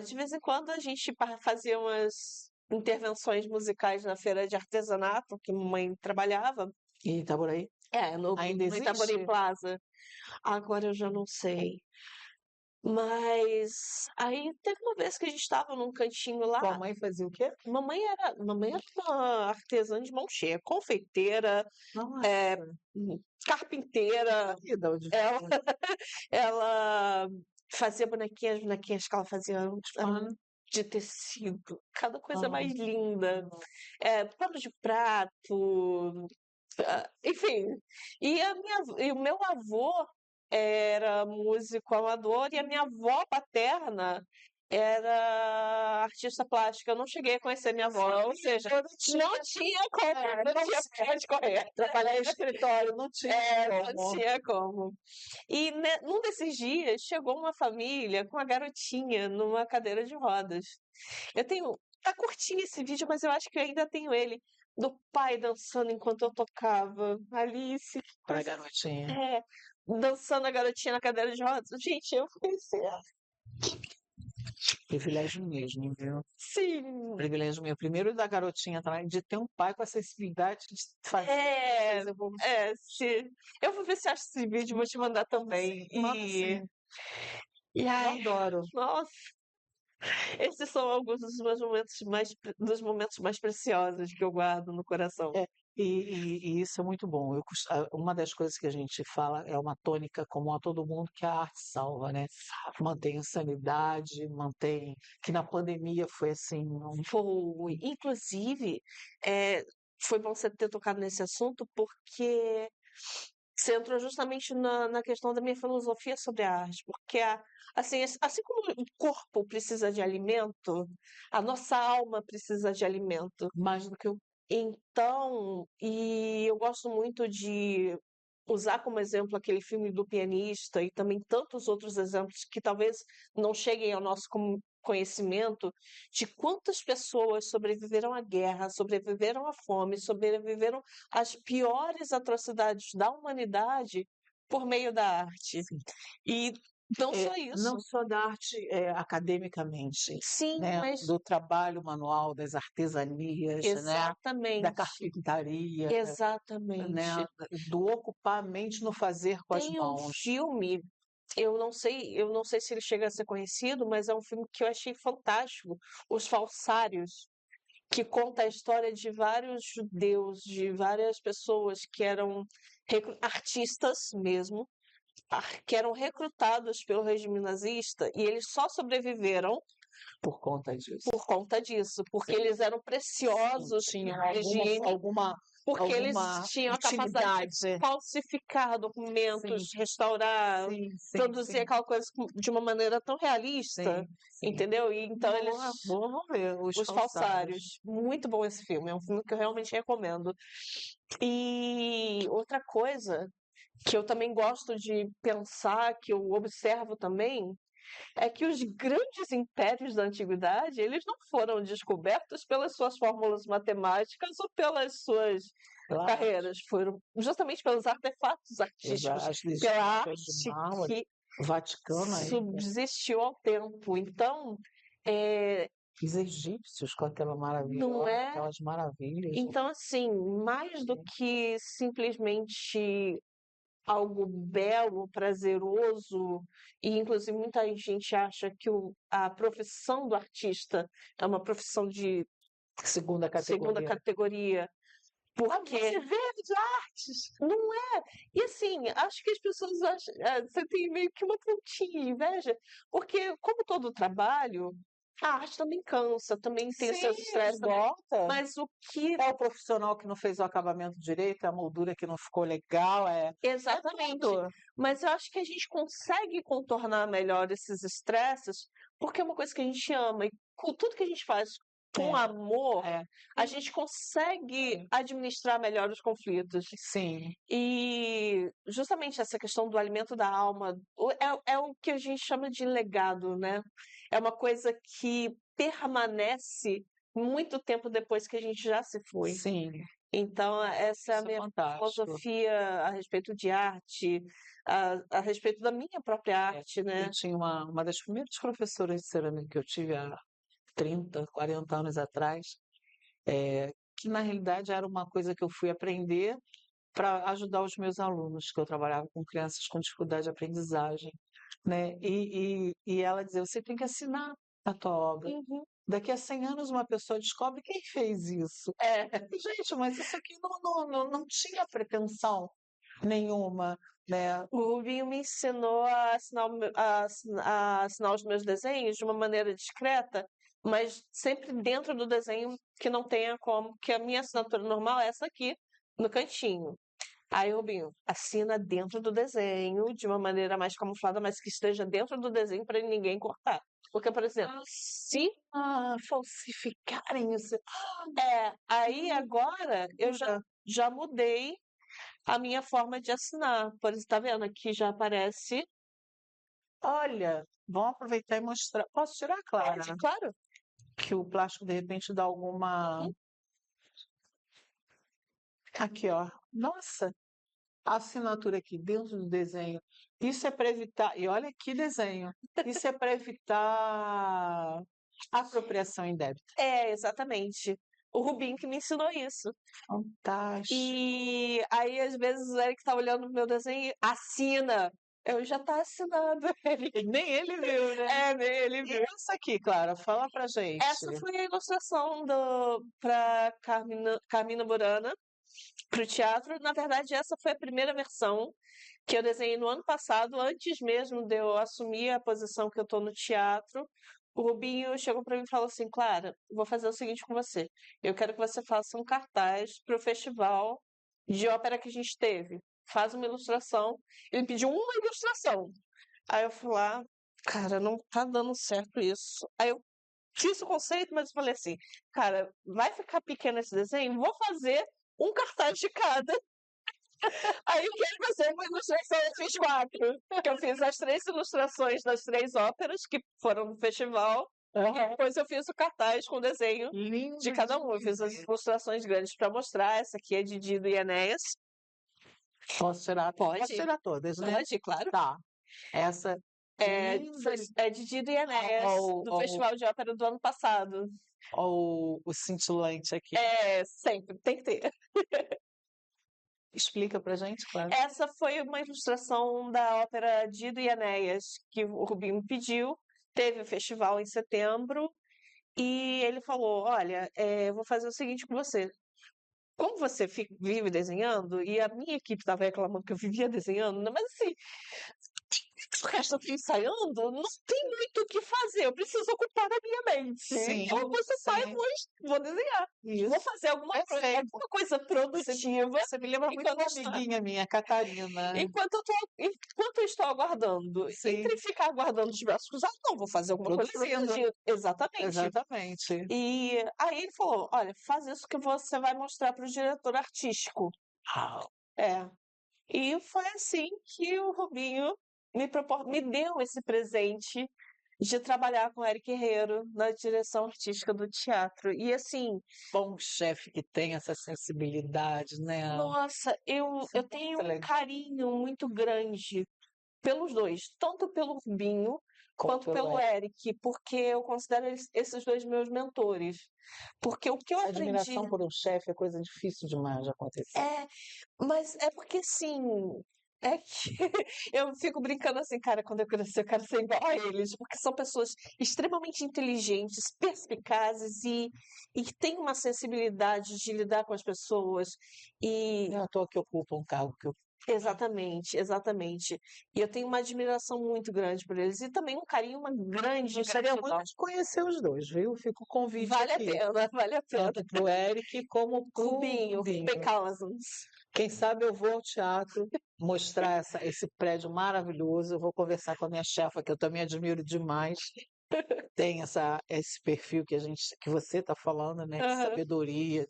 De vez em quando a gente fazia umas intervenções musicais na feira de artesanato, que mamãe trabalhava. E Itaboraí? No Ainda Itaboraí existe? Plaza. Agora eu já não sei. Mas aí teve uma vez que a gente estava num cantinho Tua lá. mãe fazia o quê? Mamãe era uma artesã de mão cheia, confeiteira, Nossa, é, carpinteira. vida, onde Ela, ela fazia bonequinhas que ela fazia fala. de tecido, cada coisa mais Ah, linda. Pano de prato, enfim. E o meu avô era músico amador e a minha avó paterna era artista plástica. Eu não cheguei a conhecer minha avó, ou seja, não tinha como, não tinha pra onde correr. trabalhar em escritório, não tinha Não como. tinha como. E num desses dias chegou uma família com uma garotinha numa cadeira de rodas. Eu tenho. Tá curtinho esse vídeo, mas eu acho que eu ainda tenho ele. Do pai dançando enquanto eu tocava. Alice. Pra garotinha. É, dançando a garotinha na cadeira de rodas. Gente, eu fiquei assim, Privilégio mesmo, viu? sim. Privilégio meu. Primeiro da garotinha também, de ter um pai com a sensibilidade de fazer É, essas evoluções. eu vou ver se acho esse vídeo, vou te mandar também. Manda sim. E Eu ai, adoro. nossa. Esses são alguns dos momentos mais preciosos que eu guardo no coração. E isso é muito bom. Uma das coisas que a gente fala é uma tônica comum a todo mundo, que a arte salva, né? Mantém a sanidade, mantém. Que na pandemia foi assim. Foi. Inclusive, foi bom você ter tocado nesse assunto, porque você entrou justamente na questão da minha filosofia sobre a arte, porque assim como o corpo precisa de alimento, a nossa alma precisa de alimento. Mais do que o. Então, e eu gosto muito de usar como exemplo aquele filme do pianista e também tantos outros exemplos que talvez não cheguem ao nosso conhecimento de quantas pessoas sobreviveram à guerra, sobreviveram à fome, sobreviveram às piores atrocidades da humanidade por meio da arte. Sim. E não só Não isso. só da arte academicamente, Sim, né? mas Do trabalho manual, das artesanias, né? Da exatamente, carpintaria, né? exatamente. Do ocupar a mente no fazer com as Tem um mãos. filme, eu não sei se ele chega a ser conhecido, mas é um filme que eu achei fantástico, Os Falsários, que conta a história de vários judeus, de várias pessoas que eram artistas mesmo, que eram recrutados pelo regime nazista e eles só sobreviveram Por conta disso. por conta disso, porque eles eram preciosos Tinham para o regime, porque eles alguma tinham a capacidade de utilidade. falsificar documentos, Sim, restaurar, sim, produzir sim, aquela coisa de uma maneira tão realista, sim. entendeu? E então Boa, vamos ver os Os falsários. Falsários, muito bom esse filme, é um filme que eu realmente recomendo. E outra coisa que eu também gosto de pensar, que eu observo também, é que os grandes impérios da antiguidade, eles não foram descobertos pelas suas fórmulas matemáticas ou pelas suas Claro. carreiras, foram justamente pelos artefatos artísticos, pela arte que Vaticano ainda. subsistiu ao tempo. Então, é, Os egípcios com aquela maravilha, não é? aquelas maravilhas. Então, assim, mais do que simplesmente algo belo, prazeroso, e inclusive muita gente acha que a profissão do artista é uma profissão de Segunda segunda categoria. categoria, porque Você vê de artes. não é. E assim, acho que as pessoas acham, você tem meio que uma pontinha de inveja, porque como todo trabalho, a arte também cansa, também tem seus estresses, Esgota. mas o que É o profissional que não fez o acabamento direito, é a moldura que não ficou legal, exatamente. tudo. Mas eu acho que a gente consegue contornar melhor esses estresses, porque é uma coisa que a gente ama. E com tudo que a gente faz com amor, a gente consegue administrar melhor os conflitos. Sim. E justamente essa questão do alimento da alma é o que a gente chama de legado, né? É uma coisa que permanece muito tempo depois que a gente já se foi. Sim. Então, essa é a Isso é minha fantástico. filosofia a respeito de arte, a respeito da minha própria arte, né? Eu tinha uma das primeiras professoras de cerâmica que eu tive há 30, 40 anos atrás, que na realidade era uma coisa que eu fui aprender para ajudar os meus alunos, que eu trabalhava com crianças com dificuldade de aprendizagem, né? E ela dizia, você tem que assinar a tua obra. Uhum. Daqui a 100 anos uma pessoa descobre quem fez isso. Gente, mas isso aqui não tinha pretensão nenhuma, né? O Rubinho me ensinou a assinar os meus desenhos de uma maneira discreta, mas sempre dentro do desenho que não tenha como, que a minha assinatura normal é essa aqui, no cantinho. Aí, Rubinho, assina dentro do desenho, de uma maneira mais camuflada, mas que esteja dentro do desenho para ninguém cortar. Porque, por exemplo, se falsificarem isso. aí agora eu já mudei a minha forma de assinar. Por isso, tá vendo? Aqui já aparece. Olha, vamos aproveitar e mostrar. Posso tirar, Clara? Claro. Que o plástico de repente dá alguma. Aqui, ó. Nossa, a assinatura aqui dentro do desenho. Isso é para evitar. E olha que desenho. Isso é para evitar apropriação indébita. Exatamente. O Rubinho que me ensinou isso. Fantástico. E aí, às vezes, o Eric tá olhando o meu desenho e assina. Já tá assinado, E nem ele viu, né? nem ele E viu. essa aqui, Clara, fala pra gente. Essa foi a ilustração para Carmina Burana, para o teatro. Na verdade, essa foi a primeira versão que eu desenhei no ano passado, antes mesmo de eu assumir a posição que eu tô no teatro. O Rubinho chegou para mim e falou assim: Clara, vou fazer o seguinte com você. Eu quero que você faça um cartaz para o festival de ópera que a gente teve. Faz uma ilustração. Ele pediu uma ilustração. Aí eu fui lá, cara, não tá dando certo isso. Aí eu fiz o conceito, mas eu falei assim, cara, vai ficar pequeno esse desenho? Vou fazer um cartaz de cada. Aí eu quero fazer uma ilustração, eu fiz 4. Que eu fiz as 3 ilustrações das 3 óperas que foram no festival. E depois eu fiz o cartaz com o desenho Lindo de cada um. Eu fiz as ilustrações grandes para mostrar. Essa aqui é de Dido e Enéas. Posso tirar? Pode. Posso tirar todas, né? Pode, claro. Tá. Essa linda. É de Dido e Enéas, do Festival de Ópera do ano passado. Olha o cintilante aqui. Sempre, tem que ter. Explica pra gente, claro. Essa foi uma ilustração da ópera Dido e Enéas, que o Rubinho me pediu. Teve o festival em setembro e ele falou: Olha, eu vou fazer o seguinte com você. Como você vive desenhando, e a minha equipe estava reclamando que eu vivia desenhando, mas assim, o resto eu fui ensaiando, não tem muito o que fazer, eu preciso ocupar a minha mente. Sim, Então eu vou sentar e vou desenhar. Isso. Vou fazer alguma coisa produtiva. Você me lembra muito uma amiguinha minha, Catarina. Enquanto eu estou aguardando, Sim. entre ficar aguardando os braços cruzados, não, vou fazer alguma coisa produtiva. Exatamente. Exatamente. E aí ele falou: Olha, faz isso que você vai mostrar para o diretor artístico. E foi assim que o Rubinho me deu esse presente de trabalhar com o Eric Herrero na direção artística do teatro. E assim, Bom chefe que tem essa sensibilidade, né? nossa, eu tenho um carinho muito grande pelos dois, tanto pelo Rubinho quanto pelo Eric, porque eu considero esses 2 meus mentores. Porque o que eu aprendi. Admiração por um chefe é coisa difícil demais de acontecer. Mas é porque assim, é que eu fico brincando assim, cara, quando eu crescer, eu quero ser igual a eles, porque são pessoas extremamente inteligentes, perspicazes e que têm uma sensibilidade de lidar com as pessoas. E Não é à toa que ocupa um cargo que eu exatamente, exatamente. E eu tenho uma admiração muito grande por eles e também um carinho, uma grande gostaria gratidão. muito de conhecer os dois, viu? Fica o convite Vale a aqui. pena, vale a pena. Tanto pro Eric como pro Rubinho, Rubinho. Pecalazans. Quem sabe eu vou ao teatro mostrar esse prédio maravilhoso. Eu vou conversar com a minha chefa, que eu também admiro demais. Tem esse perfil que você está falando, né? De sabedoria.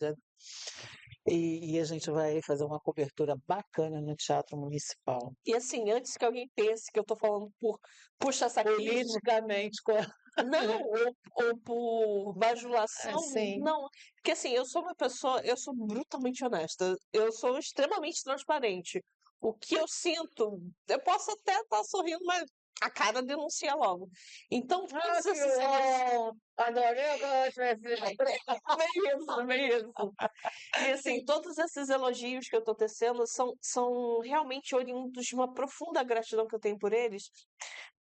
E a gente vai fazer uma cobertura bacana no Teatro Municipal. E assim, antes que alguém pense que eu tô falando por puxa-saquismo, Politicamente, não, ou por bajulação, sim. não. Porque assim, eu sou uma pessoa, eu sou brutalmente honesta, eu sou extremamente transparente. O que eu sinto, eu posso até estar sorrindo, mas a cara denuncia logo. Então, todos esses Adorei agora. bem isso. E assim, todos esses elogios que eu tô tecendo são realmente oriundos de uma profunda gratidão que eu tenho por eles,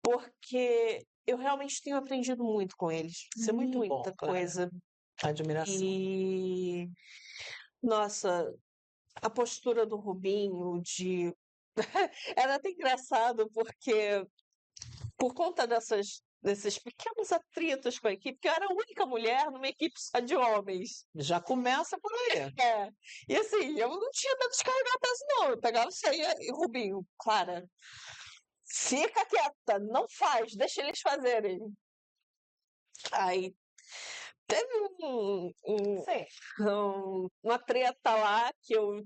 porque eu realmente tenho aprendido muito com eles. Isso é muita Claro. coisa. Admiração. E, nossa, a postura do Rubinho de. Era até engraçado, porque por conta desses pequenos atritos com a equipe, porque eu era a única mulher numa equipe só de homens. Já começa por aí. E assim, eu não tinha medo de carregar peso, não. Eu pegava isso aí e Rubinho, Clara, fica quieta, não faz, deixa eles fazerem. Aí teve uma treta lá que eu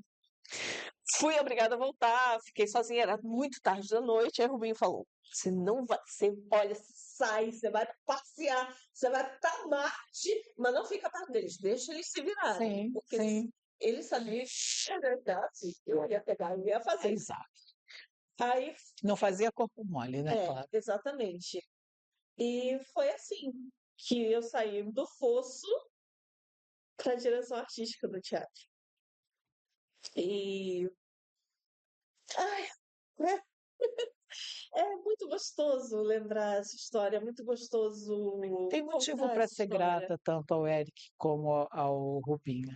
fui obrigada a voltar, fiquei sozinha, era muito tarde da noite. Aí o Rubinho falou: Você não vai, olha, sai, você vai passear, você vai pra Marte, mas não fica perto deles, deixa eles se virarem. Sim, porque sim. ele sabia que é verdade, eu ia pegar e ia fazer. Exato. Aí, não fazia corpo mole, né? Claro. Exatamente. E foi assim que eu saí do fosso para a direção artística do teatro. E. Ai, gostoso lembrar essa história, é muito gostoso Tem motivo contar para essa ser história. grata tanto ao Eric como ao Rubinho.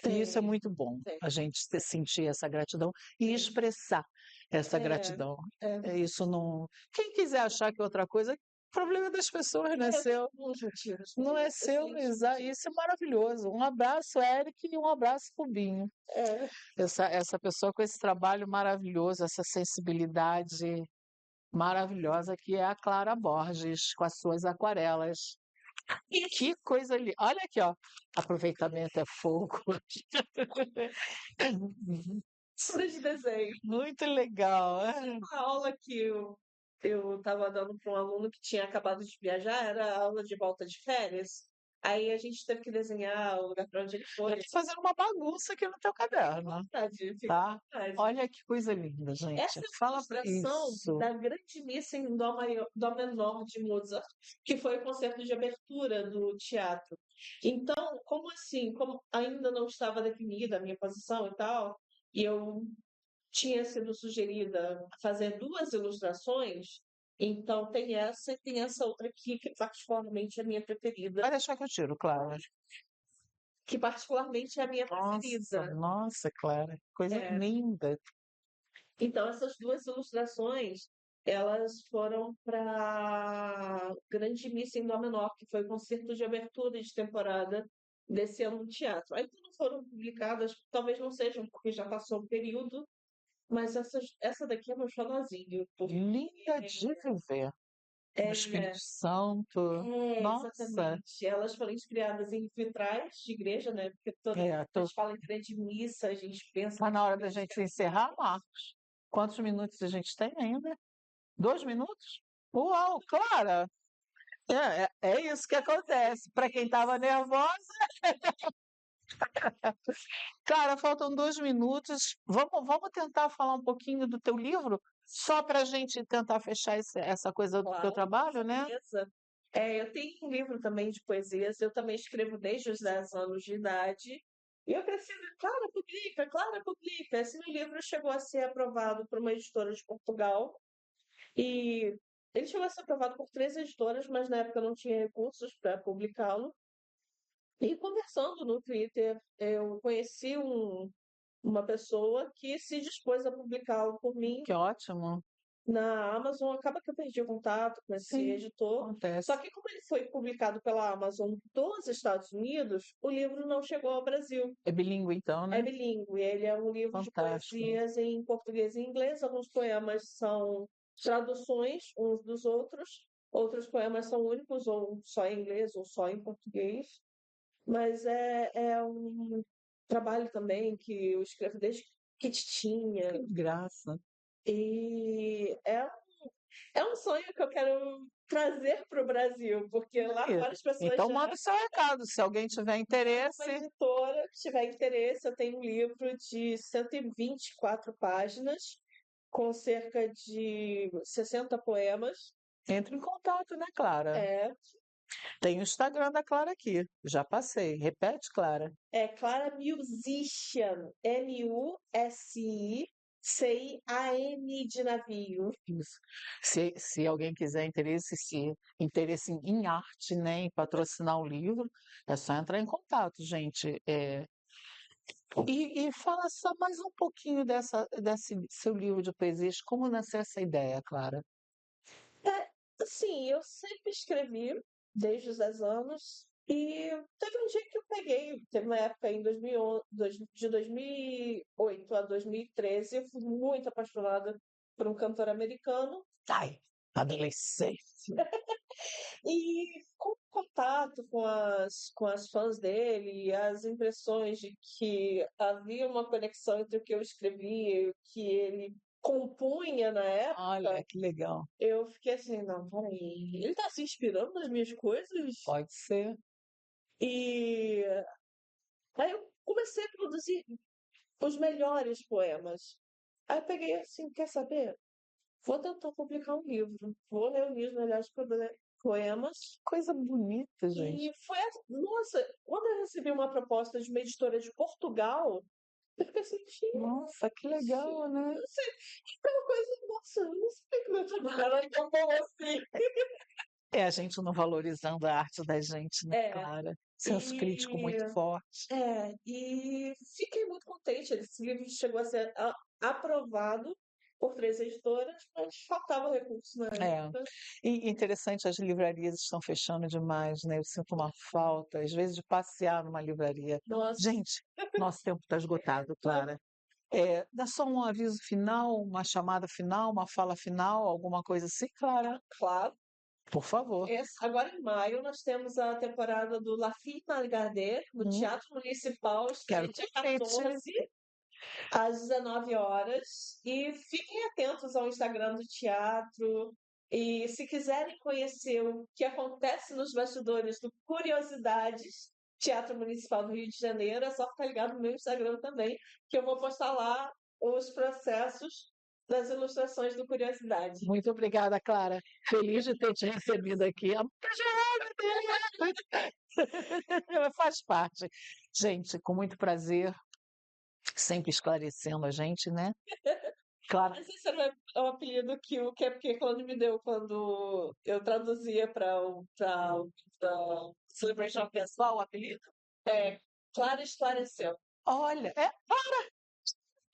E isso é Tem, muito bom, tem. a gente sentir essa gratidão e expressar essa É, gratidão. é. Isso não. Quem quiser achar que é outra coisa, problema das pessoas, não é seu. Alguns motivos. Não é seu, isso é maravilhoso. Um abraço, Eric, e um abraço, Rubinho. É. Essa pessoa com esse trabalho maravilhoso, essa sensibilidade maravilhosa que é a Clara Borges, com as suas aquarelas. E que coisa linda. Olha aqui, ó. Aproveitamento é fogo. Aula de desenho. Muito legal. A aula que eu estava dando para um aluno que tinha acabado de viajar, era a aula de volta de férias. Aí a gente teve que desenhar o lugar para onde ele foi. Eu tô fazendo uma bagunça aqui no teu caderno, Vontade, fica à tá? vontade. Olha que coisa linda, gente. Essa é a Fala pra ilustração isso. da Grande Missa em Dó menor de Mozart, que foi o concerto de abertura do teatro. Então, como assim? Como ainda não estava definida a minha posição e tal, e eu tinha sido sugerida a fazer duas ilustrações, então tem essa e tem essa outra aqui, que particularmente é a minha preferida. Vai deixar que eu tiro, Clara. Que particularmente é a minha preferida. Nossa, Clara, coisa É. linda. Então, essas duas ilustrações, elas foram para Grande Missa em Dó menor, que foi o concerto de abertura de temporada desse ano no teatro. Ainda não foram publicadas, talvez não sejam, porque já passou o período, mas essa daqui é meu xodozinho. Linda de viver. O Espírito Santo. Nossa. Exatamente. Elas foram inspiradas em vitrais de igreja, né? Porque toda vez que a gente fala em grande missa, a gente pensa. Tá na hora da gente encerrar, Marcos? Quantos minutos a gente tem ainda? 2 minutos? Uau, Clara! É isso que acontece. Para quem estava nervosa. Clara, faltam 2 minutos. Vamos tentar falar um pouquinho do teu livro? Só para a gente tentar fechar essa coisa do teu Claro, trabalho, né? beleza. Eu tenho um livro também de poesias, eu também escrevo desde os 10 anos de idade. E eu preciso, Clara, publica, Clara, publica. Esse meu livro chegou a ser aprovado por uma editora de Portugal. E ele chegou a ser aprovado por 3 editoras, mas na época eu não tinha recursos para publicá-lo. E conversando no Twitter, eu conheci uma pessoa que se dispôs a publicá-lo por mim Que ótimo. na Amazon. Acaba que eu perdi o contato com esse Sim, editor. acontece. Só que como ele foi publicado pela Amazon dos Estados Unidos, o livro não chegou ao Brasil. É bilíngue, então, né? É bilíngue. Ele é um livro de Fantástico. poesias em português e inglês. Alguns poemas são traduções uns dos outros. Outros poemas são únicos, ou só em inglês, ou só em português. Mas é um trabalho também que eu escrevo desde que tinha. Que graça. E é um sonho que eu quero trazer para o Brasil, porque lá várias pessoas Então já. manda o seu recado, se alguém tiver Uma interesse. editora que tiver interesse, eu tenho um livro de 124 páginas, com cerca de 60 poemas. Entre em contato, né, Clara? Tem o Instagram da Clara aqui. Já passei. Repete, Clara. É Clara Musician, Musician de navio. Isso. Se alguém quiser interesse em arte, né, em patrocinar o livro, é só entrar em contato, gente. E fala só mais um pouquinho desse seu livro de poesias. Como nasceu essa ideia, Clara? Assim, eu sempre escrevi, desde os 10 anos, e teve um dia que eu peguei, teve uma época em 2011, de 2008 a 2013, eu fui muito apaixonada por um cantor americano. Ai, adolescência. E com contato com as fãs dele, as impressões de que havia uma conexão entre o que eu escrevia e o que ele compunha na época. Olha, que legal. Eu fiquei assim, não, peraí, ele tá se inspirando nas minhas coisas? Pode ser. E aí eu comecei a produzir os melhores poemas. Aí eu peguei assim, quer saber? Vou tentar publicar um livro. Vou reunir os melhores poemas. Coisa bonita, gente. E foi, nossa, quando eu recebi uma proposta de uma editora de Portugal, eu fiquei assim, Nossa, que legal, né? eu sei, aquela coisa, nossa, eu não sei como eu trabalho, então como assim? É a gente não valorizando a arte da gente, né, É, Clara? Senso crítico e, muito forte. e fiquei muito contente. Esse livro chegou a ser aprovado por 3 editoras, mas faltava recurso na É. época. E interessante, as livrarias estão fechando demais, né? Eu sinto uma falta, às vezes, de passear numa livraria. Nossa, Gente, nosso tempo está esgotado, Clara. Dá só um aviso final, uma chamada final, uma fala final, alguma coisa assim, Clara? claro. Por favor. Agora em maio nós temos a temporada do La Fille Malgardée no Teatro Municipal, Quero estreia dia convite. 14 às 19 horas. E fiquem atentos ao Instagram do teatro. E se quiserem conhecer o que acontece nos bastidores do Curiosidades, Teatro Municipal do Rio de Janeiro, é só ficar ligado no meu Instagram também, que eu vou postar lá os processos das ilustrações do Curiosidade. Muito obrigada, Clara. Feliz de ter te recebido aqui. Faz parte. Gente, com muito prazer, sempre esclarecendo a gente, né? Claro. Mas esse era o apelido que o Kepke Clone me deu quando eu traduzia para Celebration of Dance. Qual o apelido? Clara esclareceu. Olha, Clara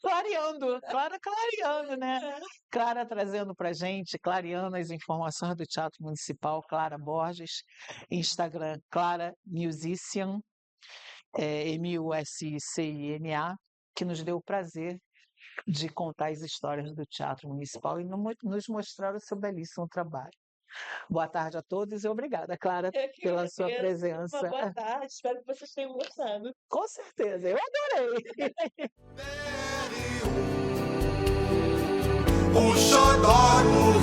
clareando, Clara clareando, né? Clara trazendo pra gente, clareando as informações do Teatro Municipal, Clara Borges, Instagram, Clara Musician, Muscina, que nos deu o prazer de contar as histórias do Teatro Municipal e nos mostrar o seu belíssimo trabalho. Boa tarde a todos e obrigada, Clara, pela sua presença. Uma boa tarde, espero que vocês tenham gostado. Com certeza, eu adorei. O xodó do